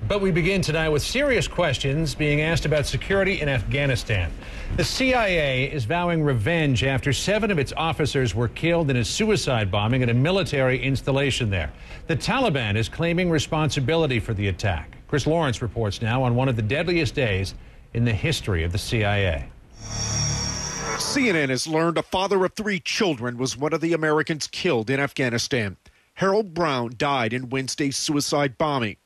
But we begin tonight with serious questions being asked about security in Afghanistan. The CIA is vowing revenge after 7 of its officers were killed in a suicide bombing at a military installation there. The Taliban is claiming responsibility for the attack. Chris Lawrence reports now on one of the deadliest days in the history of the CIA. CNN has learned a father of 3 children was one of the Americans killed in Afghanistan. Harold Brown died in Wednesday's suicide bombing.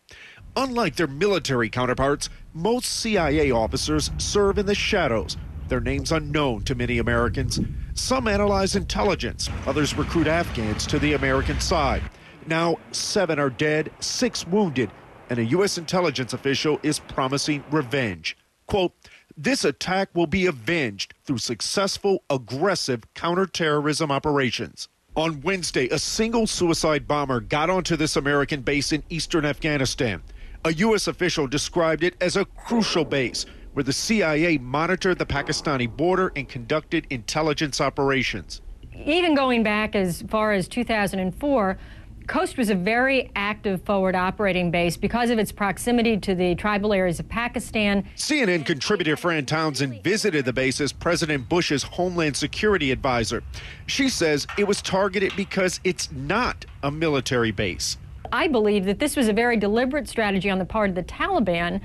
Unlike their military counterparts, most CIA officers serve in the shadows, their names unknown to many Americans. Some analyze intelligence, others recruit Afghans to the American side. Now, 7 are dead, 6 wounded, and a U.S. intelligence official is promising revenge. Quote, "This attack will be avenged through successful, aggressive counterterrorism operations." On Wednesday, a single suicide bomber got onto this American base in eastern Afghanistan. A U.S. official described it as a crucial base where the CIA monitored the Pakistani border and conducted intelligence operations. Even going back as far as 2004, Khost was a very active forward operating base because of its proximity to the tribal areas of Pakistan. CNN contributor Fran Townsend visited the base as President Bush's Homeland Security advisor. She says it was targeted because it's not a military base. I believe that this was a very deliberate strategy on the part of the Taliban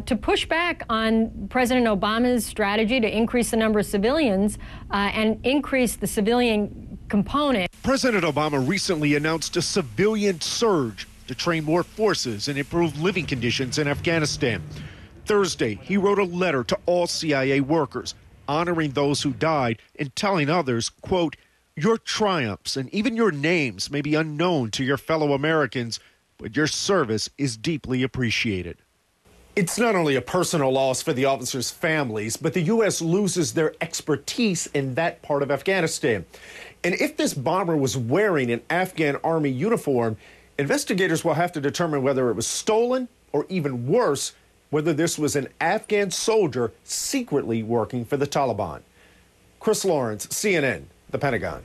to push back on President Obama's strategy to increase the number of civilians and increase the civilian component. President Obama recently announced a civilian surge to train more forces and improve living conditions in Afghanistan. Thursday, he wrote a letter to all CIA workers, honoring those who died and telling others, quote, "Your triumphs and even your names may be unknown to your fellow Americans, but your service is deeply appreciated." It's not only a personal loss for the officers' families, but the U.S. loses their expertise in that part of Afghanistan. And if this bomber was wearing an Afghan army uniform, investigators will have to determine whether it was stolen or, even worse, whether this was an Afghan soldier secretly working for the Taliban. Chris Lawrence, CNN, The Pentagon.